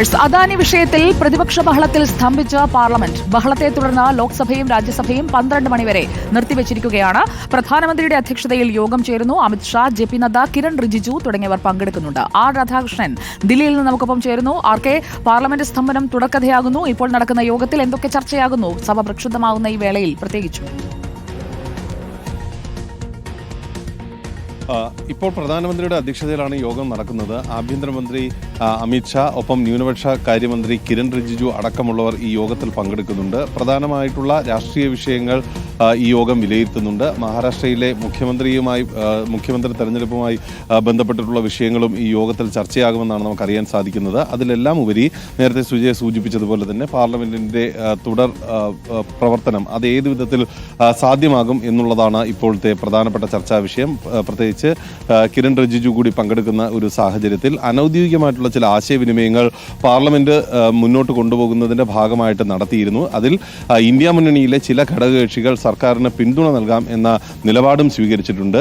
അദാനി വിഷയത്തിൽ പ്രതിപക്ഷ ബഹളത്തിൽ സ്തംഭിച്ച പാർലമെന്റ്. ബഹളത്തെ തുടർന്ന് ലോക്സഭയും രാജ്യസഭയും 12 മണിവരെ നിർത്തിവച്ചിരിക്കുകയാണ്. പ്രധാനമന്ത്രിയുടെ അധ്യക്ഷതയിൽ യോഗം ചേരുന്നു. അമിത്ഷാ, ജെ.പി. നദ്ദ, കിരൺ റിജിജു തുടങ്ങിയവർ പങ്കെടുക്കുന്നുണ്ട്. ആർ രാധാകൃഷ്ണൻ ദില്ലിയിൽ നിന്ന് നമുക്കൊപ്പം ചേരുന്നു. ആർ.കെ, പാർലമെന്റ് സ്തംഭനം തുടർക്കഥയാകുന്നു. ഇപ്പോൾ നടക്കുന്ന യോഗത്തിൽ എന്തൊക്കെ ചർച്ചയാകുന്നു സഭ പ്രക്ഷുബ്ധമാകുന്ന ഈ വേളയിൽ പ്രത്യേകിച്ചും? ഇപ്പോൾ പ്രധാനമന്ത്രിയുടെ അധ്യക്ഷതയിലാണ് യോഗം നടക്കുന്നത്. ആഭ്യന്തരമന്ത്രി അമിത്ഷാ, ഒപ്പം ന്യൂനപക്ഷ കാര്യമന്ത്രി കിരൺ റിജിജു അടക്കമുള്ളവർ ഈ യോഗത്തിൽ പങ്കെടുക്കുന്നുണ്ട്. പ്രധാനമായിട്ടുള്ള രാഷ്ട്രീയ വിഷയങ്ങൾ ഈ യോഗം വിലയിരുത്തുന്നുണ്ട്. മഹാരാഷ്ട്രയിലെ മുഖ്യമന്ത്രി തെരഞ്ഞെടുപ്പുമായി ബന്ധപ്പെട്ടിട്ടുള്ള വിഷയങ്ങളും ഈ യോഗത്തിൽ ചർച്ചയാകുമെന്നാണ് നമുക്കറിയാൻ സാധിക്കുന്നത്. അതിലെല്ലാം ഉപരി നേരത്തെ സുജയ സൂചിപ്പിച്ചതുപോലെ തന്നെ പാർലമെന്റിന്റെ തുടർ പ്രവർത്തനം അത് ഏത് വിധത്തിൽ സാധ്യമാകും എന്നുള്ളതാണ് ഇപ്പോഴത്തെ പ്രധാനപ്പെട്ട ചർച്ചാ വിഷയം. പ്രത്യേകിച്ച് കിരൺ റിജിജു കൂടി പങ്കെടുക്കുന്ന ഒരു സാഹചര്യത്തിൽ അനൌദ്യോഗികമായിട്ടുള്ള ചില ആശയവിനിമയങ്ങൾ പാർലമെന്റ് മുന്നോട്ട് കൊണ്ടുപോകുന്നതിന്റെ ഭാഗമായിട്ട് നടത്തിയിരുന്നു. അതിൽ ഇന്ത്യ മുന്നണിയിലെ ചില ഘടകകക്ഷികൾ സർക്കാരിന് പിന്തുണ നൽകാം എന്ന നിലപാടും സ്വീകരിച്ചിട്ടുണ്ട്.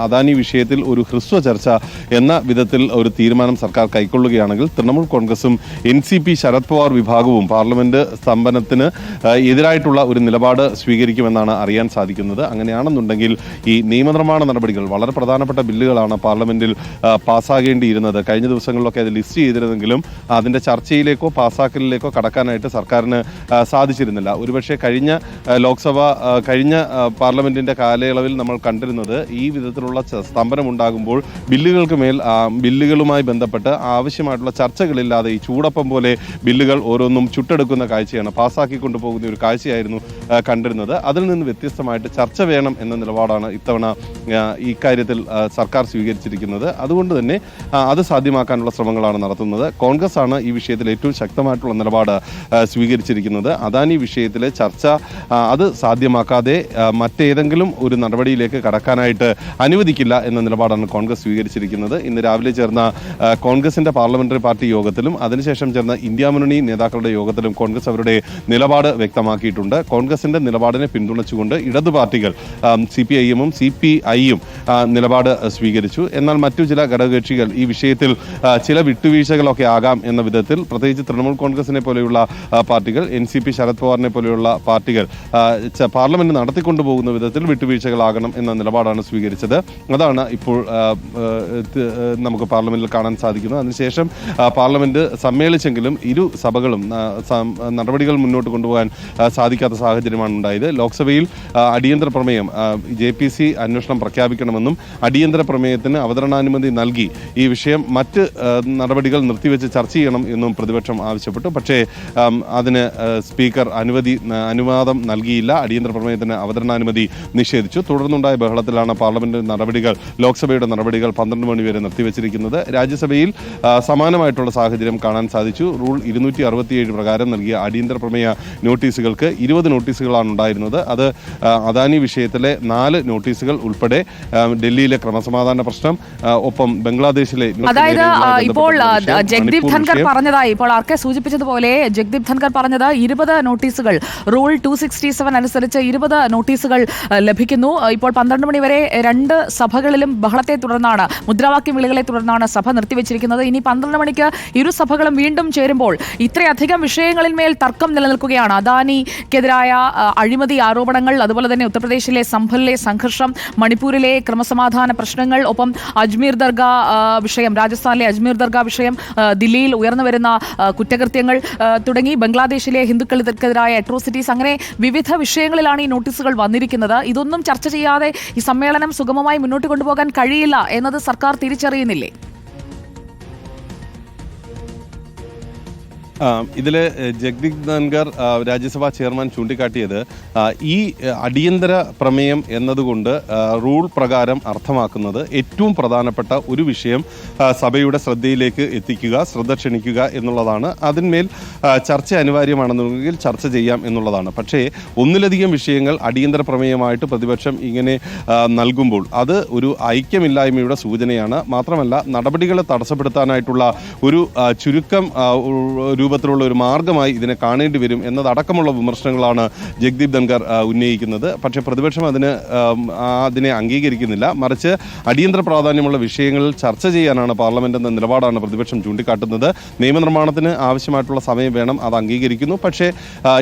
അദാനി വിഷയത്തിൽ ഒരു ഹ്രസ്വ ചർച്ച എന്ന വിധത്തിൽ ഒരു തീരുമാനം സർക്കാർ കൈക്കൊള്ളുകയാണെങ്കിൽ തൃണമൂൽ കോൺഗ്രസും NCP ശരത് പവാർ വിഭാഗവും പാർലമെന്റ് സ്തംഭനത്തിന് എതിരായിട്ടുള്ള ഒരു നിലപാട് സ്വീകരിക്കുമെന്നാണ് അറിയാൻ സാധിക്കുന്നത്. അങ്ങനെയാണെന്നുണ്ടെങ്കിൽ ഈ നിയമനിർമ്മാണ നടപടികൾ വളരെ പ്രധാനപ്പെട്ട ബില്ലുകളാണ് പാർലമെന്റിൽ പാസ്സാകേണ്ടിയിരുന്നത്. കഴിഞ്ഞ ദിവസങ്ങളിലൊക്കെ അത് ലിസ്റ്റ് ചെയ്തിരുന്നെങ്കിലും അതിന്റെ ചർച്ചയിലേക്കോ പാസ്സാക്കലിലേക്കോ കടക്കാനായിട്ട് സർക്കാരിന് സാധിച്ചിരുന്നില്ല. ഒരുപക്ഷെ കഴിഞ്ഞ പാർലമെന്റിന്റെ കാലയളവിൽ നമ്മൾ കണ്ടിരുന്നത് ഈ വിധത്തിലുള്ള സ്തംഭനം ഉണ്ടാകുമ്പോൾ ബില്ലുകളുമായി ബന്ധപ്പെട്ട് ആവശ്യമായിട്ടുള്ള ചർച്ചകളില്ലാതെ ഈ ചൂടപ്പം പോലെ ബില്ലുകൾ ഓരോന്നും ചുട്ടെടുക്കുന്ന കാഴ്ചയാണ്, പാസ്സാക്കി കൊണ്ടുപോകുന്ന ഒരു കാഴ്ചയായിരുന്നു കണ്ടിരുന്നത്. അതിൽ നിന്ന് വ്യത്യസ്തമായിട്ട് ചർച്ച വേണം എന്ന നിലപാടാണ് ഇത്തവണ ഇക്കാര്യത്തിൽ സർക്കാർ സ്വീകരിച്ചിരിക്കുന്നത്. അതുകൊണ്ട് തന്നെ അത് സാധ്യമാക്കാനുള്ള ശ്രമങ്ങളാണ് നടത്തുന്നത്. കോൺഗ്രസ് ആണ് ഈ വിഷയത്തിൽ ഏറ്റവും ശക്തമായിട്ടുള്ള നിലപാട് സ്വീകരിച്ചിരിക്കുന്നത്. അദാനി വിഷയത്തിലെ ചർച്ച അത് സാധ്യമാക്കാതെ മറ്റേതെങ്കിലും ഒരു നടപടിയിലേക്ക് കടക്കാനായിട്ട് അനുവദിക്കില്ല എന്ന നിലപാടാണ് കോൺഗ്രസ് സ്വീകരിച്ചിരിക്കുന്നത്. ഇന്ന് രാവിലെ ചേർന്ന കോൺഗ്രസിന്റെ പാർലമെന്ററി പാർട്ടി യോഗത്തിലും അതിനുശേഷം ചേർന്ന ഇന്ത്യ മുന്നണി നേതാക്കളുടെ യോഗത്തിലും കോൺഗ്രസ് അവരുടെ നിലപാട് വ്യക്തമാക്കിയിട്ടുണ്ട്. കോൺഗ്രസിന്റെ നിലപാടിനെ പിന്തുണച്ചുകൊണ്ട് ഇടതു പാർട്ടികൾ CPIM-ഉം CPI-യും നിലപാട് സ്വീകരിച്ചു. എന്നാൽ മറ്റു ചില ഘടകകക്ഷികൾ ഈ വിഷയത്തിൽ ചില വിട്ടുവീഴ്ചകളൊക്കെ ആകാം എന്ന വിധത്തിൽ, പ്രത്യേകിച്ച് തൃണമൂൽ കോൺഗ്രസിനെ പോലെയുള്ള പാർട്ടികൾ, NCP ശരത് പവാറിനെ പോലെയുള്ള പാർട്ടികൾ പാർലമെന്റ് നടത്തിക്കൊണ്ടുപോകുന്ന വിധത്തിൽ വിട്ടുവീഴ്ചകളാകണം എന്ന നിലപാടാണ് സ്വീകരിച്ചത്. അതാണ് ഇപ്പോൾ നമുക്ക് പാർലമെന്റിൽ കാണാൻ സാധിക്കുന്നത്. അതിനുശേഷം പാർലമെന്റ് സമ്മേളിച്ചെങ്കിലും ഇരു സഭകളും നടപടികൾ മുന്നോട്ട് കൊണ്ടുപോകാൻ സാധിക്കാത്ത സാഹചര്യമാണ് ഉണ്ടായത്. ലോക്സഭയിൽ അടിയന്തര പ്രമേയം JPC അന്വേഷണം പ്രഖ്യാപിക്കണമെന്നും അടിയന്തര പ്രമേയത്തിന് അവതരണാനുമതി നൽകി ഈ വിഷയം മറ്റ് നടപടികൾ നിർത്തിവെച്ച് ചർച്ച ചെയ്യണം എന്നും പ്രതിപക്ഷം ആവശ്യപ്പെട്ടു. പക്ഷേ അതിന് സ്പീക്കർ അനുവാദം നൽകിയില്ല. അടിയന്തര പ്രമേയത്തിന് അവതരണാനുമതി നിഷേധിച്ചു. തുടർന്നുണ്ടായ ബഹളത്തിലാണ് ലോക്സഭയുടെ നടപടികൾ 12 മണി വരെ നിർത്തിവെച്ചിരിക്കുന്നത്. രാജ്യസഭയിൽ സമാനമായിട്ടുള്ള സാഹചര്യം കാണാൻ സാധിച്ചു. റൂൾ 267 പ്രകാരം നൽകിയ അടിയന്തര പ്രമേയ നോട്ടീസുകൾക്ക് 20 നോട്ടീസുകളാണ് ഉണ്ടായിരുന്നത്. അത് അദാനി വിഷയത്തിലെ 4 നോട്ടീസുകൾ ഉൾപ്പെടെ ഡൽഹിയിലെ ക്രമസമാധാന പ്രശ്നം, ഒപ്പം ബംഗ്ലാദേശിലെ, അതായത് ഇപ്പോൾ ജഗ്ദീപ് ധൻഖർ പറഞ്ഞതായി ഇപ്പോൾ ആർക്കെ സൂചിപ്പിച്ചതുപോലെ ജഗ്ദീപ് ധൻഖർ പറഞ്ഞത് 20 നോട്ടീസുകൾ, റൂൾ 267 അനുസരിച്ച് 20 നോട്ടീസുകൾ ലഭിക്കുന്നു. ഇപ്പോൾ 12 മണി വരെ 2 സഭകളിലും ബഹളത്തെ തുടർന്നാണ്, മുദ്രാവാക്യം വിളികളെ തുടർന്നാണ് സഭ നിർത്തിവെച്ചിരിക്കുന്നത്. ഇനി 12 മണിക്ക് ഇരു സഭകളും വീണ്ടും ചേരുമ്പോൾ ഇത്രയധികം വിഷയങ്ങളിന്മേൽ തർക്കം നിലനിൽക്കുകയാണ്. അദാനിക്കെതിരായ അഴിമതി ആരോപണങ്ങൾ, അതുപോലെ തന്നെ ഉത്തർപ്രദേശിലെ സംഭലിലെ സംഘർഷം, മണിപ്പൂരിലെ ക്രമസമാധാന പ്രശ്നങ്ങൾ, ഒപ്പം അജ്മീർ ദർഗ വിഷയം, രാജസ്ഥാനിലെ അജ്മീർ ദർഗ വിഷയം, ദില്ലിയിൽ ഉയർന്നുവരുന്ന കുറ്റകൃത്യങ്ങൾ തുടങ്ങി ബംഗ്ലാദേശിലെ ഹിന്ദുക്കൾക്കെതിരായ അട്രോസിറ്റീസ്, അങ്ങനെ വിവിധ വിഷയങ്ങളിലാണ് ഈ നോട്ടീസുകൾ വന്നിരിക്കുന്നത്. ഇതൊന്നും ചർച്ച ചെയ്യാതെ ഈ സമ്മേളനം സുഗമമായി മുന്നോട്ട് കൊണ്ടുപോകാൻ കഴിയില്ല എന്നത് സർക്കാർ തിരിച്ചറിയുന്നില്ലേ? ഇതിൽ ജഗ്ദീപ് ധൻഖർ രാജ്യസഭാ ചെയർമാൻ ചൂണ്ടിക്കാട്ടിയത് ഈ അടിയന്തര പ്രമേയം എന്നതുകൊണ്ട് റൂൾ പ്രകാരം അർത്ഥമാക്കുന്നത് ഏറ്റവും പ്രധാനപ്പെട്ട ഒരു വിഷയം സഭയുടെ ശ്രദ്ധയിലേക്ക് എത്തിക്കുക, ശ്രദ്ധ ക്ഷണിക്കുക എന്നുള്ളതാണ്. അതിന്മേൽ ചർച്ച അനിവാര്യമാണെന്നുണ്ടെങ്കിൽ ചർച്ച ചെയ്യാം എന്നുള്ളതാണ്. പക്ഷേ ഒന്നിലധികം വിഷയങ്ങൾ അടിയന്തര പ്രമേയമായിട്ട് പ്രതിപക്ഷം ഇങ്ങനെ നൽകുമ്പോൾ അത് ഒരു ഐക്യമില്ലായ്മയുടെ സൂചനയാണ്. മാത്രമല്ല നടപടികളെ തടസ്സപ്പെടുത്താനായിട്ടുള്ള ഒരു ചുരുക്കം രൂപത്തിലുള്ള ഒരു മാർഗമായി ഇതിനെ കാണേണ്ടി വരും എന്നതടക്കമുള്ള വിമർശനങ്ങളാണ് ജഗ്ദീപ് ധൻഖർ ഉന്നയിക്കുന്നത്. പക്ഷേ പ്രതിപക്ഷം അതിനെ അംഗീകരിക്കുന്നില്ല. മറിച്ച് അടിയന്തര പ്രാധാന്യമുള്ള വിഷയങ്ങളിൽ ചർച്ച ചെയ്യാനാണ് പാർലമെന്റ് എന്ന നിലപാടാണ് പ്രതിപക്ഷം ചൂണ്ടിക്കാട്ടുന്നത്. നിയമനിർമ്മാണത്തിന് ആവശ്യമായിട്ടുള്ള സമയം വേണം, അത് അംഗീകരിക്കുന്നു. പക്ഷേ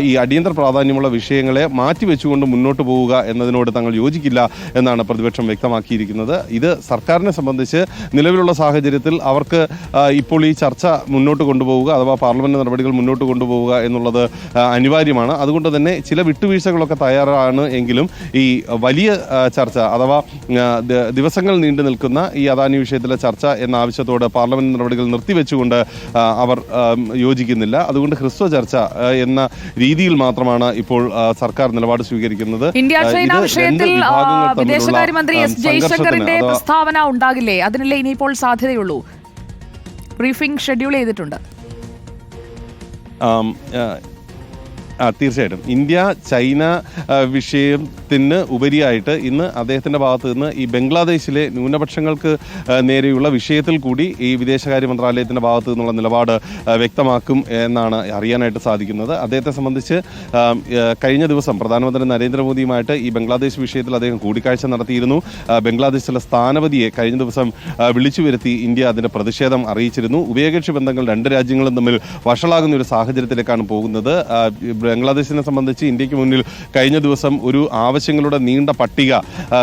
ഈ അടിയന്തര പ്രാധാന്യമുള്ള വിഷയങ്ങളെ മാറ്റിവെച്ചുകൊണ്ട് മുന്നോട്ട് പോവുക എന്നതിനോട് തങ്ങൾ യോജിക്കില്ല എന്നാണ് പ്രതിപക്ഷം വ്യക്തമാക്കിയിരിക്കുന്നത്. ഇത് സർക്കാരിനെ സംബന്ധിച്ച് നിലവിലുള്ള സാഹചര്യത്തിൽ അവർക്ക് ഇപ്പോൾ ഈ ചർച്ച മുന്നോട്ട് കൊണ്ടുപോവുക അഥവാ പാർലമെന്റ് നടപടികൾ മുന്നോട്ട് കൊണ്ടുപോവുക എന്നുള്ളത് അനിവാര്യമാണ്. അതുകൊണ്ട് തന്നെ ചില വിട്ടുവീഴ്ചകളൊക്കെ തയ്യാറാണ് എങ്കിലും ഈ വലിയ ചർച്ച അഥവാ ദിവസങ്ങൾ നീണ്ടു നിൽക്കുന്ന ഈ അദാനി വിഷയത്തിലെ ചർച്ച എന്ന ആവശ്യത്തോട് പാർലമെന്റ് നടപടികൾ നിർത്തിവെച്ചുകൊണ്ട് അവർ യോജിക്കുന്നില്ല. അതുകൊണ്ട് ഹ്രസ്വ ചർച്ച എന്ന രീതിയിൽ മാത്രമാണ് ഇപ്പോൾ സർക്കാർ നിലപാട് സ്വീകരിക്കുന്നത്. ഇന്ത്യ ചൈന വിഷയത്തിൽ വിദേശകാര്യമന്ത്രി എസ് ജയശങ്കറിന്റെ പ്രസ്താവന ഉണ്ടാകില്ലേ? അതിനല്ലേ ഇനിയിപ്പോൾ സാധ്യതയുള്ളൂ? ബ്രീഫിംഗ് ഷെഡ്യൂൾ ചെയ്തിട്ടുണ്ട്. തീർച്ചയായിട്ടും ഇന്ത്യ ചൈന വിഷയത്തിന് ഉപരിയായിട്ട് ഇന്ന് അദ്ദേഹത്തിൻ്റെ ഭാഗത്ത് നിന്ന് ഈ ബംഗ്ലാദേശിലെ ന്യൂനപക്ഷങ്ങൾക്ക് നേരെയുള്ള വിഷയത്തിൽ കൂടി ഈ വിദേശകാര്യ മന്ത്രാലയത്തിൻ്റെ ഭാഗത്ത് നിന്നുള്ള നിലപാട് വ്യക്തമാക്കും എന്നാണ് അറിയാനായിട്ട് സാധിക്കുന്നത്. അദ്ദേഹത്തെ സംബന്ധിച്ച് കഴിഞ്ഞ ദിവസം പ്രധാനമന്ത്രി നരേന്ദ്രമോദിയുമായിട്ട് ഈ ബംഗ്ലാദേശ് വിഷയത്തിൽ അദ്ദേഹം കൂടിക്കാഴ്ച നടത്തിയിരുന്നു. ബംഗ്ലാദേശിലെ സ്ഥാനപതിയെ കഴിഞ്ഞ ദിവസം വിളിച്ചു വരുത്തി ഇന്ത്യ അതിൻ്റെ പ്രതിഷേധം അറിയിച്ചിരുന്നു. ഉഭയകക്ഷി ബന്ധങ്ങൾ രണ്ട് രാജ്യങ്ങളും തമ്മിൽ വഷളാകുന്ന ഒരു സാഹചര്യത്തിലേക്കാണ് പോകുന്നത്. ബംഗ്ലാദേശിനെ സംബന്ധിച്ച് ഇന്ത്യക്ക് മുന്നിൽ കഴിഞ്ഞ ദിവസം ഒരു ആവശ്യങ്ങളുടെ നീണ്ട പട്ടിക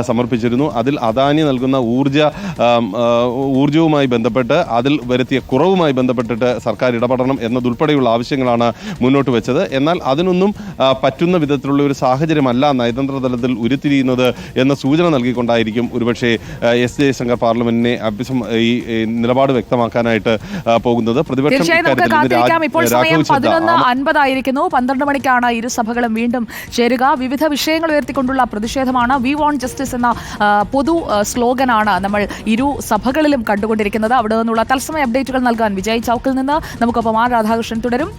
സമർപ്പിച്ചിരുന്നു. അതിൽ അദാനി നൽകുന്ന ഊർജവുമായി ബന്ധപ്പെട്ട് അതിൽ വരുത്തിയ കുറവുമായി ബന്ധപ്പെട്ടിട്ട് സർക്കാർ ഇടപെടണം എന്നതുൾപ്പെടെയുള്ള ആവശ്യങ്ങളാണ് മുന്നോട്ട് വെച്ചത്. എന്നാൽ അതിനൊന്നും പറ്റുന്ന വിധത്തിലുള്ള ഒരു സാഹചര്യമല്ല നയതന്ത്ര തലത്തിൽ ഉരുത്തിരിയുന്നത് എന്ന സൂചന നൽകിക്കൊണ്ടായിരിക്കും ഒരുപക്ഷെ എസ് ജയശങ്കർ പാർലമെന്റിനെ ഈ നിലപാട് വ്യക്തമാക്കാനായിട്ട് പോകുന്നത്. പ്രതിപക്ഷം ഇപ്പോൾ സമയം 11:50 12 മണിക്കാണ് ഇരു സഭകളും വീണ്ടും ചേരുക. വിവിധ വിഷയങ്ങൾ ഉയർത്തിക്കൊണ്ടുള്ള പ്രതിഷേധമാണ്. വി വോണ്ട് ജസ്റ്റിസ് എന്ന പൊതു സ്ലോഗനാണ് നമ്മൾ ഇരു സഭകളിലും കണ്ടുകൊണ്ടിരിക്കുന്നത്. അവിടെ നിന്നുള്ള തത്സമയ അപ്ഡേറ്റുകൾ നൽകാൻ വിജയ് ചൌക്കിൽ നിന്ന് നമുക്കൊപ്പം ആർ രാധാകൃഷ്ണൻ തുടരും.